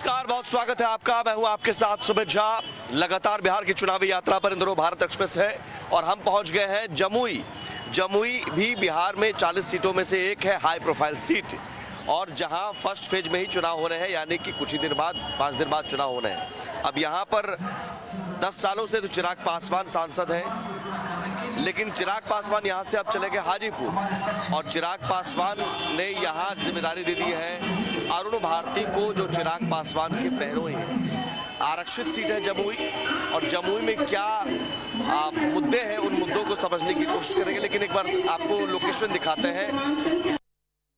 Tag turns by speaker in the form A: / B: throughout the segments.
A: नमस्कार, बहुत स्वागत है आपका। मैं हूं आपके साथ सुमित झा। लगातार बिहार की चुनावी यात्रा पर इन दिनों भारत एक्सप्रेस है और हम पहुंच गए हैं जमुई। जमुई भी बिहार में 40 सीटों में से एक है, हाई प्रोफाइल सीट, और जहां फर्स्ट फेज में ही चुनाव हो रहे हैं, यानी कि कुछ ही दिन बाद, 5 दिन बाद चुनाव होने हैं। अब यहां पर 10 सालों से तो चिराग पासवान सांसद हैं, लेकिन चिराग पासवान यहां से अब चले गए हाजीपुर, और चिराग पासवान ने यहां जिम्मेदारी दे दी है अरुण भारती को, जो चिराग पासवान के बहनोई हैं। आरक्षित सीट है जमुई, और जमुई में क्या मुद्दे हैं, उन मुद्दों को समझने की कोशिश करेंगे। लेकिन एक बार आपको लोकेशन दिखाते हैं।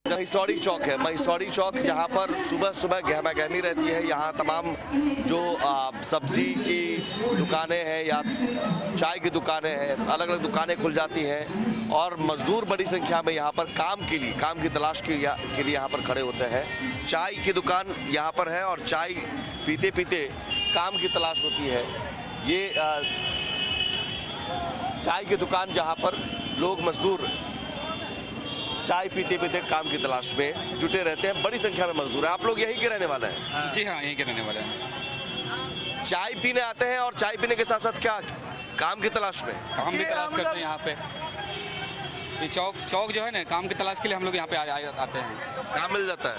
A: महिसौड़ी चौक है, महिसौड़ी चौक, जहां पर सुबह सुबह गहमा गहमी रहती है। यहाँ तमाम जो सब्जी की दुकानें हैं या चाय की दुकानें हैं, अलग अलग दुकानें खुल जाती हैं, और मजदूर बड़ी संख्या में यहाँ पर काम की तलाश के लिए यहाँ पर खड़े होते हैं। चाय की दुकान यहाँ पर है, और चाय पीते पीते काम की तलाश होती है। ये चाय की दुकान जहाँ पर लोग मजदूर चाय पीते पीते काम की तलाश में जुटे रहते हैं। बड़ी संख्या में मजदूर हैं। आप लोग यहीं के रहने वाले हैं?
B: जी हाँ, यहीं के रहने वाले हैं।
A: चाय पीने आते हैं, और चाय पीने के साथ साथ क्या काम की तलाश में?
B: काम की तलाश करते हैं यहाँ पे। ये चौक जो है ना, काम की तलाश के लिए हम लोग यहाँ पे आते हैं।
A: काम मिल जाता है?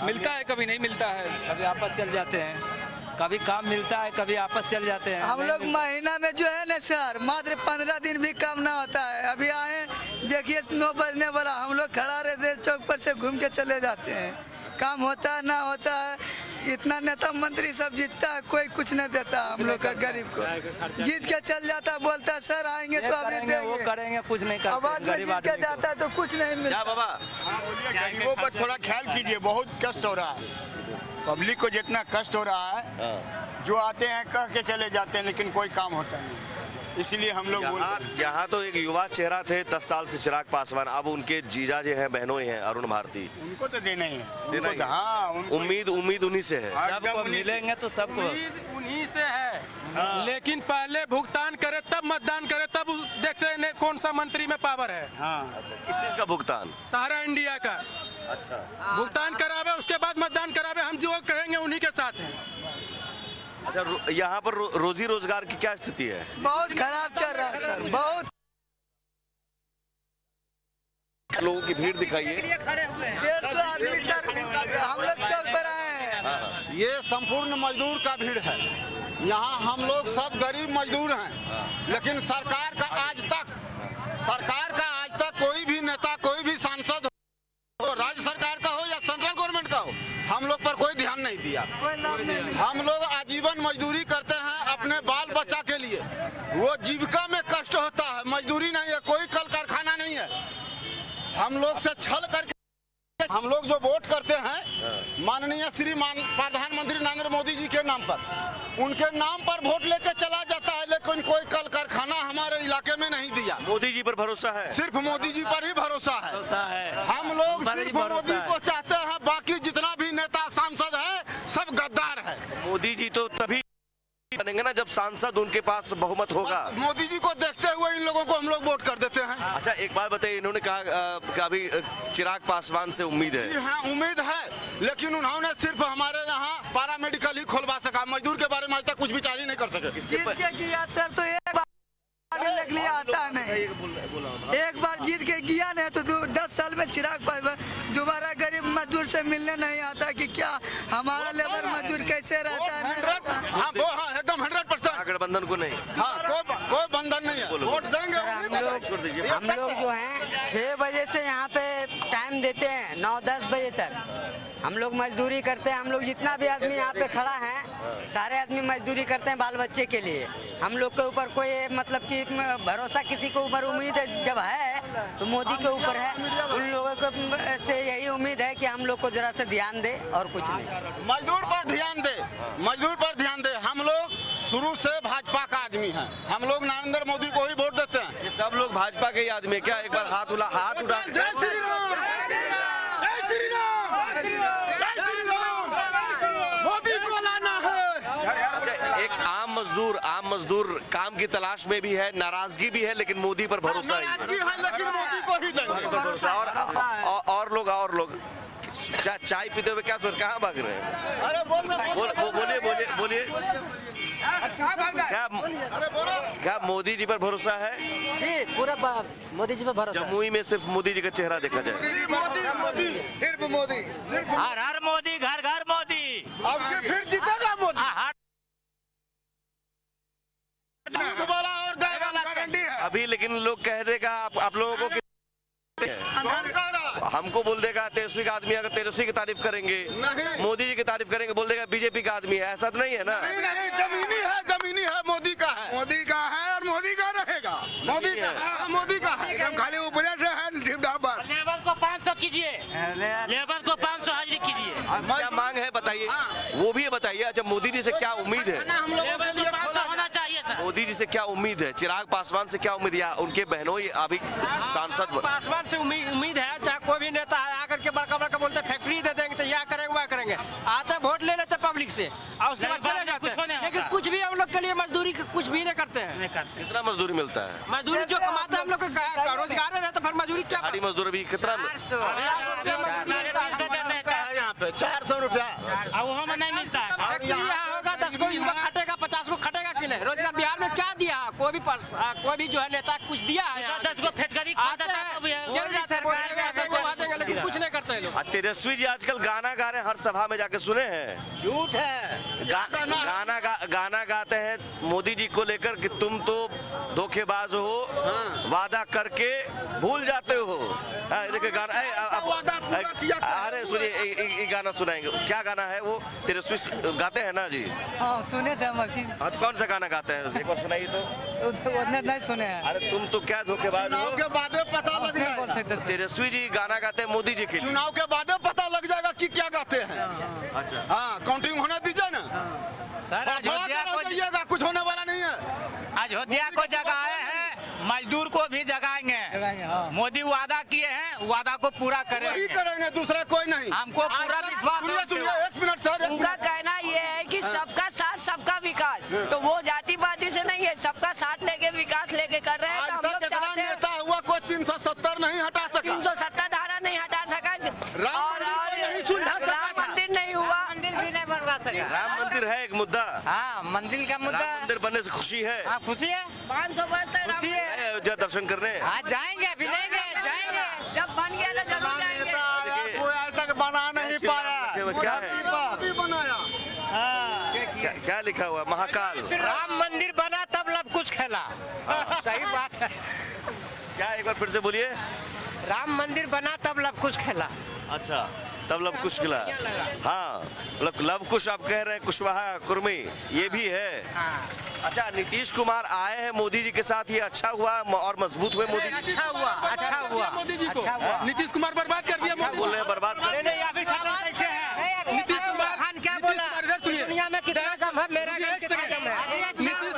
B: मिलता है, कभी नहीं मिलता है,
C: कभी आपस चल जाते हैं, कभी काम मिलता है, कभी आपस चल जाते हैं।
D: हम लोग महीना में जो है ना सर, मात्र 15 दिन भी काम ना होता है। अभी आए, देखिए 9 बजने वाला, हम लोग खड़ा रहते हैं, चौक पर से घूम के चले जाते हैं। काम होता है ना होता है, इतना नेता मंत्री सब जीतता है, कोई कुछ नहीं देता हम लोग का गरीब को। जीत के चल जाता है, बोलता है सर आएंगे तो आप
C: वो करेंगे, कुछ नहीं करते।
D: गरीब जीत के जाता है तो कुछ नहीं मिलता।
A: बाबा,
E: गरीबों पर थोड़ा ख्याल कीजिए, बहुत कष्ट हो रहा है। पब्लिक को जितना कष्ट हो रहा है, जो आते हैं कह के चले जाते हैं, लेकिन कोई काम होता नहीं। इसलिए हम लोग
A: यहाँ तो एक युवा चेहरा थे 10 साल से, चिराग पासवान। अब उनके जीजा जो हैं, बहनोई हैं, अरुण भारती,
E: उनको तो देना ही है।
A: देना ही है।
E: हाँ,
A: उम्मीद उन्हीं से है।
C: सबको मिलेंगे तो सबको
B: उन्हीं से है। लेकिन पहले भुगतान करे तब मतदान करे, तब देखते हैं कौन सा मंत्री में पावर है।
E: हाँ,
A: किस चीज का भुगतान?
B: सारा इंडिया का
A: अच्छा,
B: भुगतान करावे, उसके बाद मतदान करावे। हम जो कहेंगे उन्हीं के साथ हैं।
A: अच्छा, यहाँ पर रोजी रोजगार की क्या स्थिति है?
D: बहुत खराब चल रहा है सर, बहुत।
A: लोगों की भीड़ दिखाइए।
D: 150 आदमी सर, हम लोग चौक पर आए हैं।
E: ये संपूर्ण मजदूर का भीड़ है। यहाँ हम लोग सब गरीब मजदूर हैं, लेकिन सरकार का आज तक कोई भी नेता, कोई भी सांसद हो, राज्य सरकार का हो या सेंट्रल गवर्नमेंट का हो, हम लोग पर कोई ध्यान नहीं दिया। हम लोग आजीवन मजदूरी करते हैं अपने बाल बच्चा के लिए। वो जीविका में कष्ट होता है, मजदूरी नहीं है, कोई कल कारखाना नहीं है। हम लोग से छल करके हम लोग जो वोट करते हैं माननीय प्रधानमंत्री नरेंद्र मोदी जी के नाम पर, उनके नाम पर वोट लेके चला जाता है, लेकिन कोई कल कारखाना हमारे इलाके में नहीं दिया।
A: मोदी जी पर भरोसा है?
E: सिर्फ मोदी जी पर ही भरोसा है। हम लोग सिर्फ मोदी को चाहते हैं, बाकी जितना भी नेता सांसद है सब गद्दार है।
A: मोदी जी तो तभी बनेंगे ना जब सांसद उनके पास बहुमत होगा।
E: मोदी जी को देखते हुए इन लोगों को हम लोग वोट कर देते हैं।
A: अच्छा, एक बात बताइए, इन्होंने कहा कि अभी चिराग पासवान से उम्मीद है।
E: हाँ, उम्मीद है, लेकिन उन्होंने सिर्फ हमारे यहाँ पैरामेडिकल ही खोलवा सका, मजदूर के बारे में आज तक कुछ विचार ही नहीं कर सके।
D: जीत के किया सर तो एक बार के लिए आता नहीं, एक बार जीत के किया नहीं तो 10 साल में चिराग पासवान दोबारा गरीब मजदूर से मिलने नहीं आता कि क्या हमारा लेबर मजदूर कैसे रहता है।
E: हाँ, वो हाँ, एकदम 100%।
A: गठबंधन को नहीं,
E: हाँ, कोई बंधन नहीं है, वोट देंगे।
F: हम लोग जो हैं 6 बजे से यहाँ पे टाइम देते हैं, 9-10 बजे तक हम लोग मजदूरी करते हैं। हम लोग जितना भी आदमी यहाँ पे खड़ा है, सारे आदमी मजदूरी करते हैं बाल बच्चे के लिए। हम लोग के ऊपर कोई मतलब कि भरोसा किसी के ऊपर उम्मीद जब है तो मोदी के ऊपर है। उन लोगों को से यही उम्मीद है कि हम लोग को जरा से ध्यान दे, और कुछ नहीं।
E: मजदूर पर ध्यान दे, मजदूर पर ध्यान दे। हम लोग शुरू से भाजपा का आदमी हैं, हम लोग नरेंद्र मोदी को ही वोट देते हैं।
A: ये सब लोग भाजपा के ही आदमी है क्या? एक बार हाथ उठा
E: मोदी को लाना है।
A: अच्छा, एक आम मजदूर काम की तलाश में भी है, नाराजगी भी है, लेकिन मोदी पर भरोसा ही है।
E: लेकिन मोदी को ही देंगे।
A: और लोग चाय पीते हुए क्या सोच, कहाँ भाग रहे हैं?
E: अरे
A: बोलिए बोलिए बोलिए। क्या मोदी जी पर भरोसा है?
F: जी पूरा मोदी जी पर भरोसा।
A: जमुई में सिर्फ मोदी जी का चेहरा देखा जाए।
E: सिर्फ मोदी,
G: हर हर मोदी, घर घर मोदी।
E: अब फिर जीतेगा मोदी। दूध वाला और गाय वाला गारंटी है।
A: अभी लेकिन लोग कह देगा आप लोगों को
E: कौन कह रहा?
A: हमको बोल देगा तेजस्वी का आदमी, अगर तेजस्वी की तारीफ करेंगे,
E: नहीं।
A: मोदी जी की तारीफ करेंगे, बोल देगा बीजेपी का आदमी है। ऐसा तो नहीं है ना?
E: नहीं, जमीनी है, मोदी का है, मोदी का है और मोदी का रहेगा। मोदी का है, मोदी का है, एकदम खाली ऊपर से है।
G: लेबर को 500 कीजिए, लेबर को 500 हाजिरी कीजिए।
A: क्या मांग है बताइए, वो भी बताइए। अच्छा, मोदी जी से क्या उम्मीद है?
G: लेबर को 500 होना चाहिए सर।
A: मोदी जी से क्या उम्मीद है? चिराग पासवान से क्या उम्मीद है? या उनके बहनों अभी सांसद
B: पासवान से उम्मीद है, चाहे कोई भी नेता है आकर के बड़का बड़का बोलते फैक्ट्री दे देंगे तो यह करेंगे वह करेंगे, आते वोट ले लेते पब्लिक से और उसके बाद चले जाते हैं। लेकिन कुछ भी हम लोग के लिए मजदूरी कुछ भी नहीं करते हैं।
A: कितना मजदूरी मिलता है?
B: मजदूरी जो कमाते हैं हम लोग का रोजगार है तो फिर मजदूरी क्या?
A: गाड़ी मजदूर अभी कितना?
E: 400 रुपया।
G: अब वहाँ में नहीं मिलता है।
B: फैक्ट्री यहाँ होगा 10 को युवक खटेगा, 50 को खटेगा कि नहीं? रोजगार बिहार में क्या दिया? कोई भी जो है नेता कुछ दिया है?
G: 10 को फटकरी
B: आते हैं, चल जाते हैं, वोट लेंगे, ऐसे घुमा देंगे, लेकिन कुछ नहीं करते हैं लोग।
A: तेजस्वी जी आजकल गाना गा रहे हैं, हर सभा में जाके सुने हैं?
G: झूठ है।
A: गाना गाते हैं मोदी जी को लेकर कि तुम तो धोखेबाज हो, वादा करके भूल जाते हो। देखिए गाना, अरे सुनिए, एक गाना सुनाएंगे। क्या गाना है वो? तेजस्वी गाते हैं ना जी?
D: हाँ सुने थे हम अभी।
A: हाँ, तो कौन सा गाना गाते हैं, एक बार सुनाइए तो।
D: उतने नहीं सुने हैं।
A: अरे तुम तो क्या धोखेबाज हो।
E: चुनाव के बाद पता लग
D: नहीं बोल
E: जाएगा।
D: सकते।
A: तेजस्वी जी गाना गाते हैं मोदी जी के लिए।
E: चुनाव के बाद पता लग जाएगा कि क्या गाते हैं।
A: अच्छा,
E: हाँ, काउंटिंग होने दीजिए ना।
G: सर अयोध्या को
E: जाइएगा, कुछ होने वाला नहीं है।
G: अयोध्या को जगाए हैं, मजदूर को भी जगाएंगे।
D: हाँ।
G: मोदी वादा किए हैं, वादा को पूरा
E: वही
G: करेंगे।
E: करेंगे, दूसरा कोई नहीं।
G: हमको पूरा विश्वास है।
E: सुनिए, एक मिनट सर, एक
H: उनका
E: मिनट।
H: कहना ये है कि सबका साथ सबका विकास, तो वो जाति पाति से नहीं है, सबका साथ लेके विकास लेके कर रहे हैं।
E: आज
H: तो हम
E: तक
H: लोग
E: इतना
H: चाहते हैं
E: नेता हुआ, कोई 370 नहीं हटा सका।
H: 370 धारा नहीं हटा सका और
E: नहीं सुलझा सका
H: राम
E: था।
H: मंदिर नहीं हुआ,
G: मंदिर भी नहीं बनवा सका।
A: राम मंदिर है एक मुद्दा।
G: हाँ, मंदिर का मुद्दा।
A: राम मंदिर बनने से खुशी है?
G: हाँ, खुशी है,
H: 500 वर्ष तक
G: खुशी है।
A: आए अयोध्या दर्शन करने?
G: हाँ, जाएंगे, अभी नहीं गए, जाएंगे।
H: जब बन गया तो जरूर जाएंगे।
E: कोई आज तक बना नहीं पाया।
A: क्या है?
E: मोदी बनाया।
A: क्या लिखा हुआ है? महाकाल।
G: राम मंदिर बना तब लब कुछ खेला। सही बात है।
A: क्या, एक बार फिर से बोलिए।
G: राम मंदिर बना तब लब कुछ खेला।
A: अच्छा, तब लव कुश खिला। हाँ, लव कुश आप कह रहे हैं, कुशवाहा कुर्मी ये भी है। अच्छा, नीतीश कुमार आए हैं मोदी जी के साथ, ये अच्छा हुआ और मजबूत हुए मोदी जी।
G: अच्छा हुआ, अच्छा हुआ।
B: मोदी जी को नीतीश कुमार बर्बाद कर दिया।
A: क्या बोल रहे हैं बर्बाद कर?
B: नीतीश कुमार
G: क्या बोला?
B: इधर सुनिए,
G: दुनिया में कितना कम है, मेरा
B: एक सेकंड। नीतीश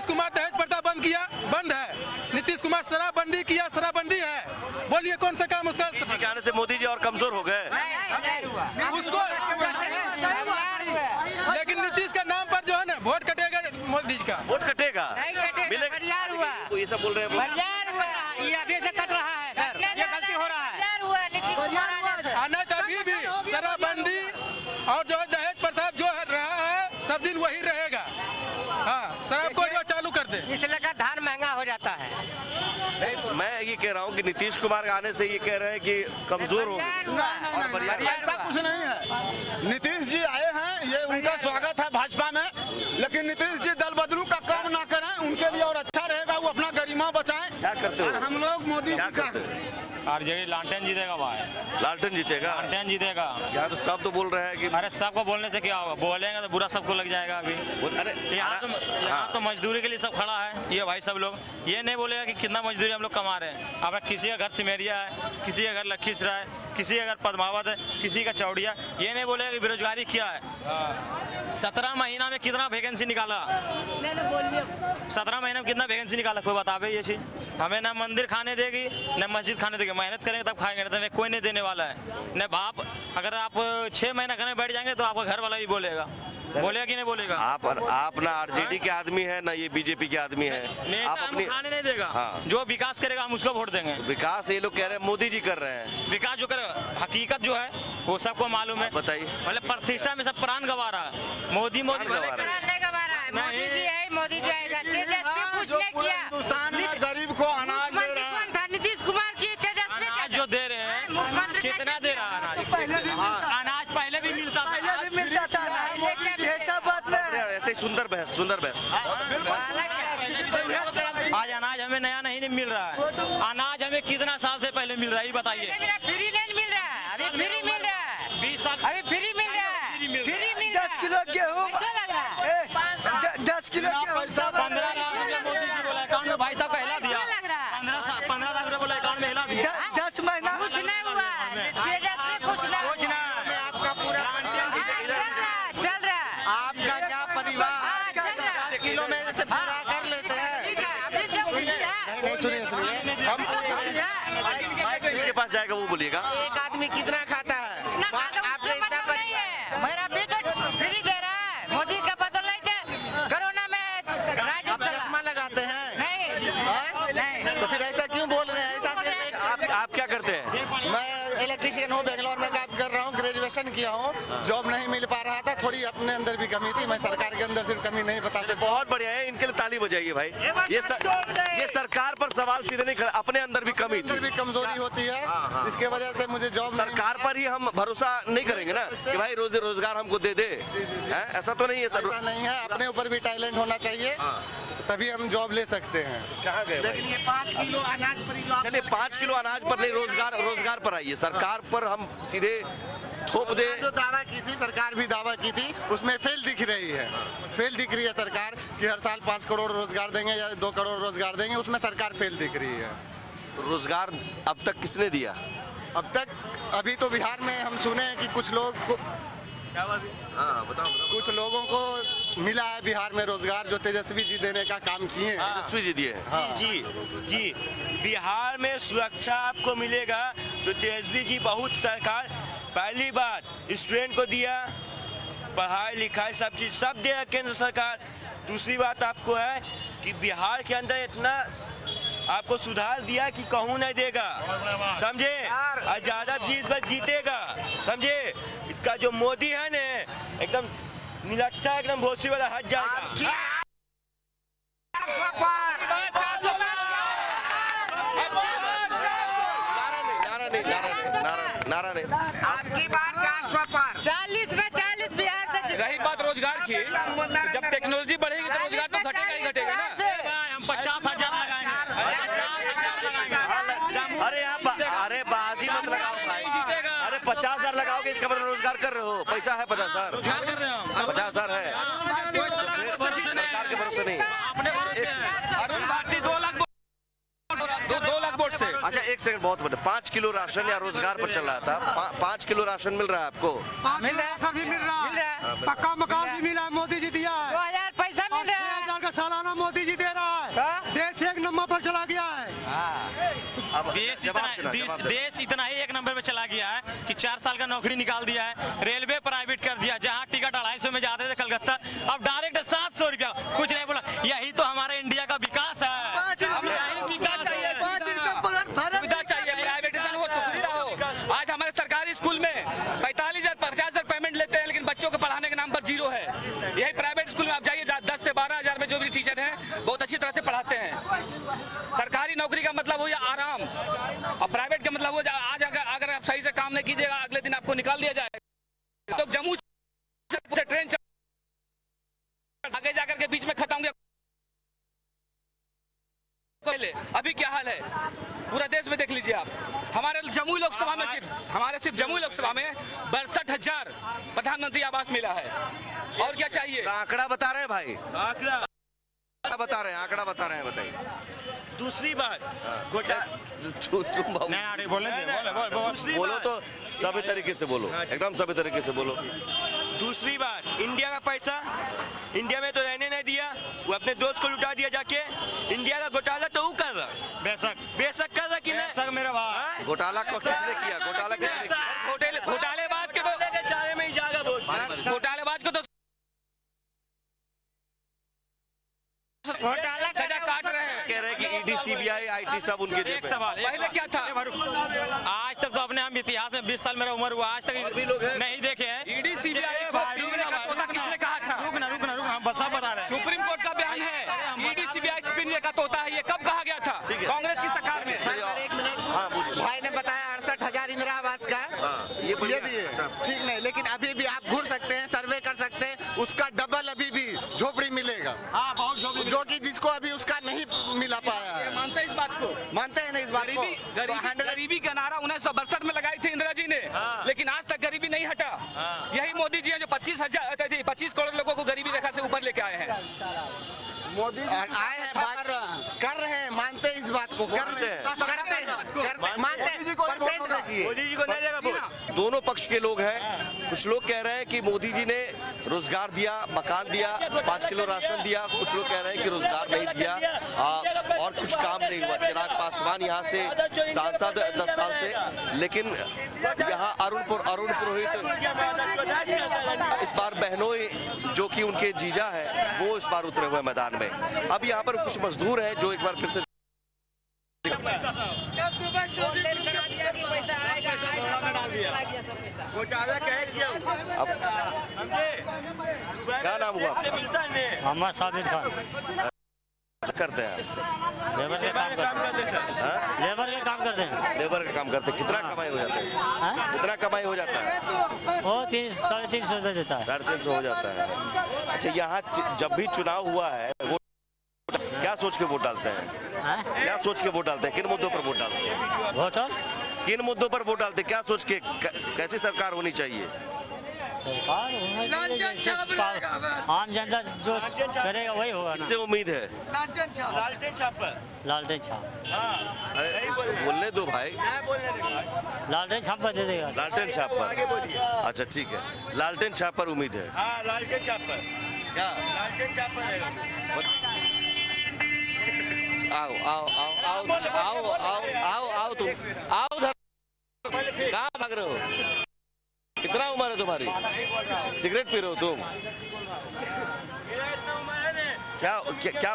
B: कुमार दहेज प्रथा बंद है। नीतीश कुमार शराबबंदी किया, शराबबंदी है। बोलिए कौन सा काम उसका?
A: इसी गाने से मोदी जी और कमजोर हो गए।
B: उसको लेकिन नीतीश का नाम पर जो है ना वोट कटेगा मोदी जी का।
A: वोट कटेगा, मिलेगा।
G: बरियार हुआ,
A: तो ये सब बोल रहे हैं।
G: बरियार हुआ, ये अभी से कट रहा है सर, ये गलती हो रहा है।
B: आना अभी भी शराबबंदी और जो है दहेज प्रथा जो रहा है सब दिन वही रहेगा। हाँ, शराब को जो चालू कर दे,
G: इसलिए का धान महंगा हो जाता है।
A: मैं ये कह रहा हूँ कि नीतीश कुमार के आने से ये कह रहे हैं कि कमजोर हो गए।
E: ऐसा कुछ नहीं है। नीतीश जी आए हैं, ये उनका स्वागत है भाजपा में, लेकिन नीतीश जी दल बदलू का काम ना करें, उनके लिए और अच्छा रहेगा। वो अपना गरिमा बचाएं।
A: क्या करते हो?
E: और हम लोग मोदी
A: क्या
E: जी का
A: करते हो?
I: आरजेडी लालटेन जीतेगा भाई,
A: लालटेन जीतेगा।
I: लालटेन जीतेगा।
A: यहाँ तो सब तो बोल रहे हैं कि
I: अरे सबको बोलने से क्या होगा, बोलेंगे तो बुरा सबको लग जाएगा। अभी
A: अरे
I: यहाँ तो मजदूरी के लिए सब खड़ा है ये भाई। सब लोग ये नहीं बोलेगा कि कितना मजदूरी हम लोग कमा रहे हैं। अब किसी का घर सिमेरिया है, किसी का घर लखीसराय है, किसी का घर पद्मावत है, किसी का चौड़िया। ये नहीं बोलेगा कि बेरोजगारी क्या है। 17 महीना में कितना वैकेंसी निकाला? 17 महीने में कितना वैकेंसी निकाला, कोई बतावे ये चीज? हमें ना मंदिर खाने देगी न मस्जिद खाने देगी। मेहनत करेंगे तब खाएंगे, नहीं तो कोई नहीं देने वाला है। न बाप, अगर आप 6 महीना घर में बैठ जाएंगे तो आपका घर वाला भी बोलेगा बोलेगा कि नहीं बोलेगा?
A: आप ना आरजेडी के आदमी है ना ये बीजेपी के आदमी है।
I: नेता
A: आप
I: हमको खाने नहीं देगा।
A: हाँ।
I: जो विकास करेगा हम उसको वोट देंगे।
A: विकास ये लोग कह रहे हैं मोदी जी कर रहे हैं।
I: विकास जो करेगा हकीकत जो है वो सबको मालूम है।
A: बताइए।
I: मतलब प्रतिष्ठा में सब प्राण गंवा रहा है। मोदी
A: प्राण गंवा
I: भले
A: रहा है।
H: मोदी जी है, मोदी जी आएगा। तेजस्वी कुछ नहीं किया।
E: हिंदुस्तान में गरीब को अनाज दे रहा है।
H: कौन था? नीतीश कुमार की। तेजस्वी
I: अनाज जो दे रहे हैं कितना दे रहा है अनाज? अनाज पहले भी मिलता था।
D: पहले भी मिलता था ना, ये सब बात नहीं।
A: ऐसे ही सुंदर बहस, सुंदर बहस।
I: आज अनाज हमें नया नहीं मिल रहा है। अनाज हमें कितना साल से पहले मिल रहा है ये बताइए।
H: फ्री नहीं मिल रहा है, अभी फ्री मिल रहा है।
I: 20 साल
H: अभी फ्री मिल रहा है, फ्री मिल रहा है।
D: 10 किलो गेहूँ,
H: कैसा लग रहा है?
D: 10 किलो गेहूँ,
I: 15 लाख रुपया मोदी जी बोला अकाउंट में। भाई साहब का हिला दिया।
H: कैसा लग रहा है?
I: 15 लाख रुपया बोला अकाउंट में हिला दिया।
D: 10 महीना
H: कुछ नहीं हुआ। तेजस्वी कुछ नहीं
I: कुछ ना
E: आपका पूरा
H: चल रहा है।
E: आपका क्या परिवार
H: हाँ, चल रहा है।
E: 10 किलो में से पूरा कर लेते हैं।
H: ठीक है, अभी तो फ्री है।
E: नहीं सुनिए हम
H: तो फ्री है।
A: माइक किसके पास जाएगा वो बोलिएगा।
E: एक आदमी कितना खाता है?
H: ना खाता, उससे मतलब नहीं है। मेरा भी तो फ्री दे रहा है। मोदी का बदल नहीं थे। कोरोना में राजू
E: आप चश्मा लगाते हैं?
H: नहीं, नहीं।
E: तो फिर ऐसा क्यों बोल रहे हैं? ऐसा सिर्फ
A: आप क्या करते हैं?
E: मैं इलेक्ट्रिशियन हूँ, बेंगलोर में काम कर रहा हूँ, ग्रेजुएशन किया हूँ। जॉब नहीं मिल पा रहा था, थोड़ी अपने अंदर भी कमी थी। मैं सरकार के अंदर सिर्फ कमी नहीं बता सकता।
A: बहुत बढ़िया है, इनके लिए ताली बजाइए भाई। ये सरकार पर सवाल सीधे नहीं खड़ा, अपने अंदर भी कमी
E: अंदर
A: थी।
E: भी कमजोरी होती है, जिसके वजह से मुझे जॉब
A: सरकार पर ही हम भरोसा नहीं करेंगे ना कि भाई रोजगार हमको दे दे। हैं? ऐसा तो नहीं है सर।
E: ऐसा नहीं है। अपने ऊपर भी टैलेंट होना चाहिए, तभी हम जॉब ले सकते हैं।
A: कहाँ गए भाई?
E: लेकिन ये 5 किलो अनाज पर ही जो आप-
A: चलिए 5 किलो अनाज पर नहीं, रोजगार पर आइए। सरकार पर हम सीधे थोप दे।
E: जो दावा की थी, सरकार भी दावा की थी, उसमें फेल दिख रही है। फेल दिख रही है सरकार कि हर साल 5 करोड़ रोजगार देंगे या 2 करोड़ रोजगार देंगे, उसमें सरकार फेल दिख रही है।
A: तो रोजगार अब तक किसने दिया?
E: अब तक अभी तो बिहार में हम सुने हैं कि कुछ लोग को,
A: हाँ बताओ।
E: कुछ लोगों को मिला है बिहार में रोजगार, जो तेजस्वी जी देने का काम किए हैं।
A: तेजस्वी जी दिए हैं।
J: जी जी बिहार में सुरक्षा आपको मिलेगा तो तेजस्वी जी बहुत सरकार पहली बात स्टूडेंट को दिया, पढ़ाई लिखाई सब चीज सब दिया केंद्र सरकार। दूसरी बात आपको है कि बिहार के अंदर इतना आपको सुधार दिया कि कहूँ नहीं देगा, समझे? और ज्यादा चीज पर जीतेगा, समझे? इसका जो मोदी है ना एकदम निलट्टा, एकदम भोसड़ी वाला हट जाएगा।
A: नारा नहीं।
H: आपकी बात 400 पर 40 में 40 बिहार से
J: रही बात रोजगार की, जब टेक्नोलॉजी बढ़ेगी तो रोजगार तो घटेगा ही घटेगा ना।
I: हम 50,000 लगाएंगे।
A: अरे अरे बाजी मत लगाओ भाई। अरे 50,000 लगाओगे इसका मतलब रोजगार कर रहे हो। पैसा है 50,000।
I: रोजगार कर रहे हैं हम।
A: 50,000 है। सरकार के भरोसे नहीं।
I: अपने भरोसे हैं।
J: अरुण भारती 2 लाख वोट से।
A: अच्छा एक सेकंड, बहुत बढ़िया। 5 किलो राशन या रोजगार पर चल रहा था। 5 किलो राशन मिल रहा है आपको?
H: मिल रहा है, सभी मिल रहा है।
C: पक्का मकान भी मिला है, मोदी जी दिया है।
H: 2000 पैसा मिल रहा है।
C: 6,000 का सालाना मोदी जी दे रहा है। देश एक नंबर पर चला गया है।
A: अब
I: देश इतना ही एक नंबर पे चला गया है कि 4 साल का नौकरी निकाल दिया है। रेलवे प्राइवेट कर दिया, जहाँ टिकट 250 में जाते थे कलकत्ता, अब डायरेक्ट 700 रुपया। कुछ नहीं बोला। यही तो हमारे इंडिया का विकास है।
J: सुविधा चाहिए, प्राइवेटाइजेशन हो, सुविधा हो। आज हमारे सरकारी स्कूल में 45,000 50,000 पेमेंट लेते हैं, लेकिन बच्चों को पढ़ाने के नाम पर 0 है। यही प्राइवेट स्कूल में आप जाइए, 10 से 12,000 में जो भी टीचर हैं बहुत अच्छी तरह से पढ़ाते हैं। सरकारी नौकरी का मतलब हो या आराम, और प्राइवेट का मतलब हो आज अगर आप सही से काम नहीं कीजिएगा अगले दिन आपको निकाल दिया जाए। तो जम्मू से ट्रेन आगे जाकर के बीच में खत्म हो गया। अभी क्या हाल है पूरा देश में देख लीजिए आप। हमारे जमुई लोकसभा में सिर्फ जमुई लोकसभा में 62,000 प्रधानमंत्री आवास मिला है। और क्या चाहिए?
A: आंकड़ा बता रहे हैं भाई,
J: आंकड़ा
A: बता रहे हैं, बताइए।
J: दूसरी बात घोटाला
A: तुम बोलो तो सभी तरीके से बोलो, एकदम सभी तरीके से बोलो।
J: दूसरी बात इंडिया का पैसा इंडिया में तो रहने नहीं दिया, वो अपने दोस्त को लुटा दिया जाके। इंडिया का घोटाला तो वो कर रहा, बेशक कर रहा कि नहीं?
I: मेरा भाई
A: घोटाला को किसने किया? घोटालेबाज के तो
J: घोटालेबाज को तो सजा काट रहे हैं।
A: कह रहे हैं कि ईडी सीबीआई आईटी सब उनके जेब में।
J: पहले क्या था?
I: आज तक तो अपने हम इतिहास में 20 साल मेरा उम्र हुआ, आज तक नहीं देखे हैं।
J: ईडी सीबीआई को डूबने का तोता किसने कहा था?
I: रुक ना हम सब बता रहे हैं।
J: सुप्रीम कोर्ट का बयान है, ईडी सीबीआई छीनने का तोता है। ये कब कहा गया था? कांग्रेस की सरकार में।
A: हाँ बोलिए।
E: भाई ने बताया 68,000 इंदिरा आवास का
A: ये
E: ये दिए, ठीक नहीं, लेकिन अभी भी आप घूर सकते हैं, सर्वे कर सकते हैं, उसका डबल अभी भी झोपड़ी मिलेगा।
J: हाँ, बहुत झोपड़ी।
E: जो कि जिसको अभी उसका नहीं मिला पाया है।
J: मानते हैं इस बात को?
E: मानते हैं ना इस बात को?
J: गरीबी का नारा 1962 में लगाई थी इंदिरा जी ने, लेकिन आज तक गरीबी नहीं हटा। यही मोदी जी हैं जो 25 करोड़ लोगों को गरीबी रेखा से ऊपर लेके आए हैं।
E: मोदी आए हैं, कर रहे हैं, मानते हैं इस बात को, करते हैं, मानते हैं। परसेंट देखिए,
J: मोदी जी को नहीं देगा वोट।
A: दोनों पक्ष के लोग हैं। कुछ लोग कह रहे हैं कि मोदी जी ने रोजगार दिया, मकान दिया, 5 किलो राशन दिया। कुछ लोग कह रहे हैं कि रोजगार नहीं दिया और कुछ काम नहीं हुआ। चिराग पासवान यहाँ से सांसद 10 साल से, लेकिन यहाँ अरुण पुरोहित इस बार बहनोई जो कि उनके जीजा है वो इस बार उतरे हुए मैदान में। अब यहाँ पर कुछ मजदूर हैं जो एक बार फिर से क्या नाम हुआ आपका?
G: मोहम्मद साबिर खान।
A: करते हैं
G: लेबर के काम करते हैं। लेबर के काम करते हैं।
A: लेबर का काम करते हैं। कितना कमाई हो जाता है? कितना कमाई हो जाता है?
G: वो 300-350 रुपये देता है।
A: 350 हो जाता है। अच्छा, यहाँ जब भी चुनाव हुआ है वो क्या सोच के वोट डालते हैं? क्या सोच के वोट डालते हैं? किन मुद्दों पर वोट डालते हैं?
G: वोटर
A: किन मुद्दों पर वोट डालते हैं? क्या सोच के कैसी सरकार होनी चाहिए?
G: सरकार होना चाहिए जैसे आम जनता जो करेगा वही होगा ना।
A: इससे उम्मीद है।
J: लालटेन छाप पर।
G: लालटेन छाप।
A: अरे बोलने दो भाई।
G: लालटेन छाप पर दे देगा।
A: लालटेन छाप पर। अच्छा ठीक है, लालटेन छाप पर उम्मीद है।
J: हाँ, लालटेन छाप पर।
A: क्या?
J: लालटेन छाप पर रहेगा।
A: आओ तुम आओ उधर। कहाँ भाग रहे हो? कितना उम्र है तुम्हारी? सिगरेट पी रहे हो तुम? क्या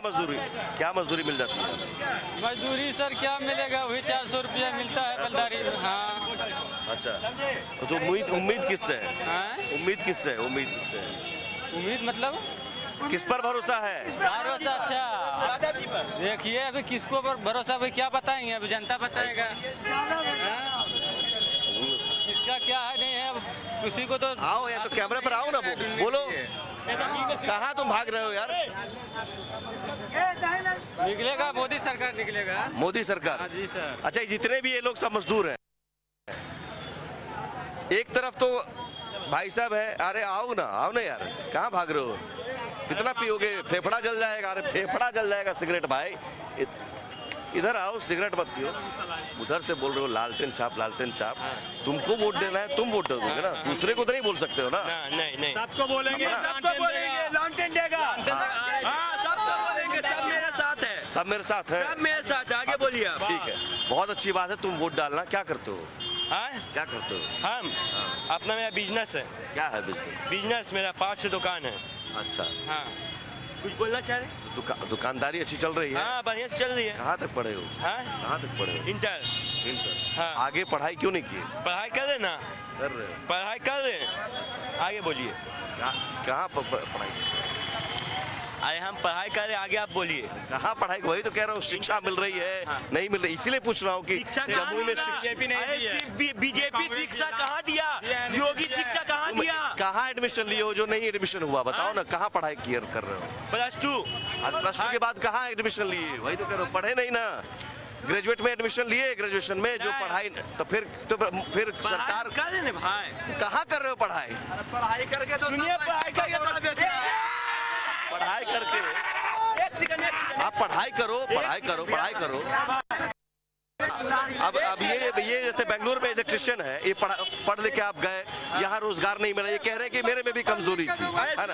A: मजदूरी मिल जाती है?
B: मजदूरी सर क्या मिलेगा, वही 400 रुपया मिलता है बलदारी। हाँ।
A: अच्छा, तो उम्मीद किससे है? उम्मीद किससे है?
B: उम्मीद मतलब
A: किस पर भरोसा है?
B: भरोसा? अच्छा देखिए अभी किसको पर भरोसा, भाई क्या बताएंगे, अभी जनता बताएगा। किसका क्या है नहीं है, किसी को तो।
A: आओ या तो कैमरे पर आओ ना, बोलो। कहाँ तुम भाग रहे हो यार?
B: निकलेगा मोदी सरकार, निकलेगा
A: मोदी सरकार।
B: हाँ जी सर।
A: अच्छा, जितने भी ये लोग सब मजदूर हैं, एक तरफ तो भाई साहब है। अरे आओ ना यार, कहाँ भाग रहे हो? कितना पियोगे? फेफड़ा जल जाएगा। अरे फेफड़ा जल जाएगा सिगरेट भाई। इधर आओ, सिगरेट मत पियो। उधर से बोल रहे हो लालटेन छाप। तुमको वोट देना है, तुम वोट दोगे ना, दूसरे को तो नहीं बोल सकते हो ना।
J: नहीं, सबको बोलेंगे, लालटेन देगा। हाँ, सबको बोलेंगे, सब मेरे साथ है।
A: सब मेरे साथ है।
J: सब मेरे साथ है। आगे बोलिए आप।
A: ठीक है, बहुत अच्छी बात है। तुम वोट डालना। क्या करते हो? क्या करते हो?
J: हम अपना मेरा बिजनेस है।
A: क्या है बिजनेस?
J: बिजनेस मेरा 5 दुकान है।
A: अच्छा,
J: हाँ, कुछ बोलना चाह रहे?
A: दुकानदारी अच्छी चल रही है?
J: हाँ, बढ़िया से चल रही है।
A: कहाँ तक पढ़े हो?
J: कहाँ
A: तक पढ़े हो?
J: इंटर। हाँ।
A: आगे पढ़ाई क्यों नहीं की?
J: पढ़ाई कर रहे ना।
A: कर रहे हो?
J: पढ़ाई कर रहे हैं। आगे बोलिए।
A: कहाँ पढ़ाई?
J: अरे हम पढ़ाई कर रहे, आगे आप बोलिए।
A: कहाँ पढ़ाई? वही तो कह रहा हूँ, शिक्षा मिल रही है? नहीं मिल रही, इसीलिए पूछ रहा हूँ कि जमुई में
J: बीजेपी शिक्षा कहाँ दिया? योगी शिक्षा कहाँ दिया?
A: कहाँ एडमिशन लिए हो जो नहीं एडमिशन हुआ? बताओ ना, कहाँ पढ़ाई क्लियर कर रहे हो?
J: +2
A: के बाद कहाँ एडमिशन लिए? वही तो कह रहा हूँ, पढ़े नहीं ना। ग्रेजुएट में एडमिशन लिए, ग्रेजुएशन में जो पढ़ाई, तो फिर सरकार
J: कर रहे भाई।
A: कहाँ कर रहे हो पढ़ाई?
J: पढ़ाई करके तो सुनिए, पढ़ाई करके
A: आप पढ़ाई करो। अब ये जैसे बेंगलुरु में इलेक्ट्रिशियन है, ये पढ़ लिख के आप गए, यहाँ रोजगार नहीं मिला, ये कह रहे हैं कि मेरे में भी कमजोरी थी, है ना।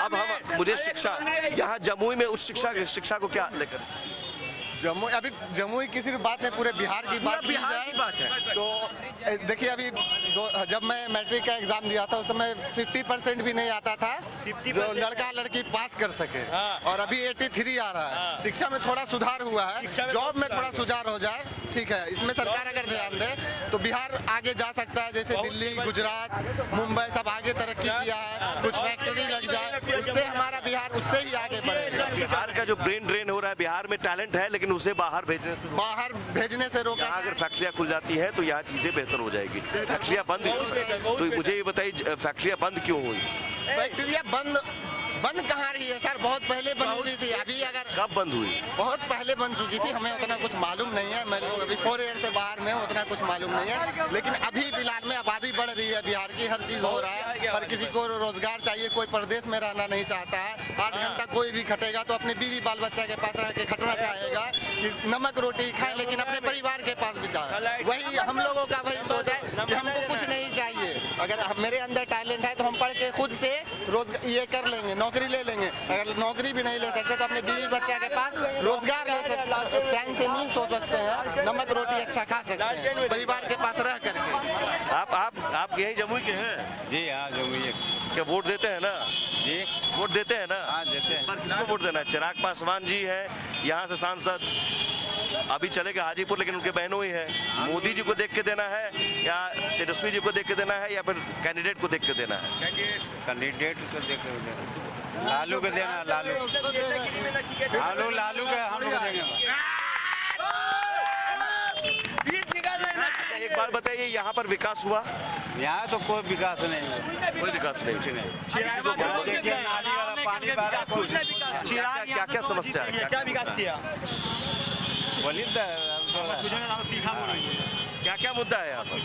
A: अब मुझे शिक्षा, यहाँ जमुई में उच्च शिक्षा को क्या लेकर?
E: जमुई अभी जमुई की सिर्फ बात नहीं, पूरे बिहार की बात की जाए तो देखिए अभी जब मैं मैट्रिक का एग्जाम दिया था उस समय 50% भी नहीं आता था जो लड़का लड़की पास कर सके, और अभी 83 आ रहा है। शिक्षा में थोड़ा सुधार हुआ है, जॉब में थोड़ा सुधार हो जाए, ठीक है, इसमें सरकार अगर ध्यान दे तो बिहार आगे जा सकता है। जैसे दिल्ली, गुजरात, मुंबई सब आगे तरक्की किया है, कुछ फैक्ट्री लग जाए, उससे हमारा बिहार उससे ही आगे बढ़ेगा।
A: बिहार का जो ब्रेन ड्रेन हो रहा है, बिहार में टैलेंट है लेकिन उसे बाहर भेजने से रोका।
B: यहाँ
A: अगर फैक्ट्रियाँ खुल जाती हैं तो यहाँ चीजें बेहतर हो जाएगी। फैक्ट्रियाँ बंद, तो मुझे ये बताइए फैक्ट्रियाँ बंद क्यों हुई?
E: फैक्ट्रियाँ बंद कहाँ रही है सर, बहुत पहले बंद हुई थी। अभी अगर
A: कब बंद हुई?
E: बहुत पहले बन चुकी थी, हमें उतना कुछ मालूम नहीं है। मैं अभी 4 ईयर से बाहर में उतना कुछ मालूम नहीं है, लेकिन अभी फिलहाल में आबादी बढ़ रही है बिहार की, हर चीज़ हो रहा है, हर किसी को रोजगार चाहिए, कोई प्रदेश में रहना नहीं चाहता है। 8 घंटा कोई भी खटेगा तो अपने बीवी बाल बच्चा के पास रह के खटना चाहेगा कि नमक रोटी खाए, लेकिन अपने परिवार के पास भी जाए। वही हम लोगों का वही सोच है कि हमको कुछ नहीं चाहिए। अगर मेरे अंदर टैलेंट है तो हम पढ़ के खुद से ये कर लेंगे, नौकरी ले लेंगे। अगर नौकरी भी नहीं ले सकते तो अपने बीवी बच्चा के पास रोजगार ले सकते, चैन से नींद सो सकते हैं, नमक रोटी अच्छा खा सकते हैं परिवार के पास रह करके।
A: आप यही जमुई के हैं?
C: जी हाँ, जमुई।
A: क्या वोट देते हैं ना?
C: जी
A: वोट देते हैं ना?
C: हाँ देते हैं।
A: पर किसको वोट देना है? चिराग पासवान जी है यहाँ से सांसद, अभी चलेगा हाजीपुर, लेकिन उनके बहनों ही है। मोदी जी को देख के देना है या तेजस्वी जी को देख के देना है या फिर कैंडिडेट को देख के देना है?
C: कैंडिडेट को देख के देना, लालू को देना, लालू के हम लोग देंगे।
A: एक बार बताइए, यहाँ पर विकास हुआ?
C: यहाँ तो कोई विकास नहीं है,
A: कोई विकास नहीं।
C: देखिए नाली वाला पानी
A: क्या क्या समस्या है?
I: क्या विकास किया?
C: बोलिए
A: क्या क्या मुद्दा है यहाँ पर?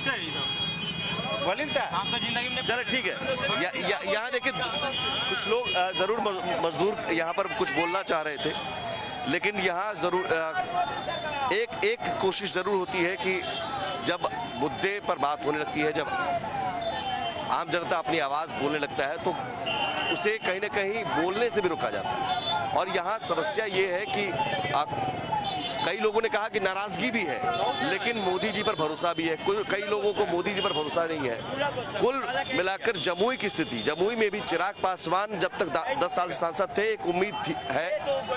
C: बोलिए
A: चलो ठीक है। यहाँ देखिए कुछ लोग जरूर मजदूर यहाँ पर कुछ बोलना चाह रहे थे, लेकिन यहाँ जरूर एक कोशिश जरूर होती है कि जब मुद्दे पर बात होने लगती है, जब आम जनता अपनी आवाज़ बोलने लगता है तो उसे कहीं ना कहीं बोलने से भी रोका जाता है। और यहाँ समस्या ये है कि कई लोगों ने कहा कि नाराजगी भी है, लेकिन मोदी जी पर भरोसा भी है। कई लोगों को मोदी जी पर भरोसा नहीं है। कुल मिलाकर जमुई की स्थिति, जमुई में भी चिराग पासवान जब तक 10 साल से सांसद थे एक उम्मीद थी है,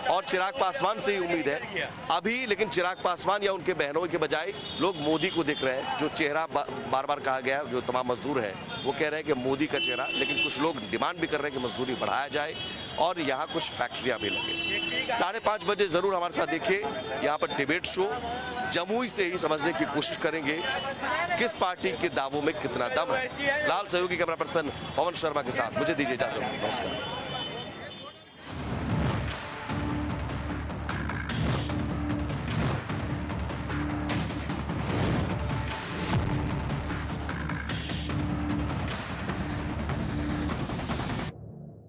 A: और चिराग पासवान से ही उम्मीद है अभी। लेकिन चिराग पासवान या उनके बहनों के बजाय लोग मोदी को देख रहे हैं। जो चेहरा बार बार कहा गया, जो तमाम मजदूर हैं वो कह रहे हैं कि मोदी का चेहरा, लेकिन कुछ लोग डिमांड भी कर रहे हैं कि मजदूरी बढ़ाया जाए और यहाँ कुछ फैक्ट्रियाँ भी लगे। 5:30 बजे जरूर हमारे साथ देखिए, यहाँ पर डिबेट शो जमुई से ही समझने की कोशिश करेंगे किस पार्टी के दावों में कितना दम है। लाल सहयोगी कैमरा पर्सन पवन शर्मा के साथ मुझे दीजिए इजाजत। नमस्कार।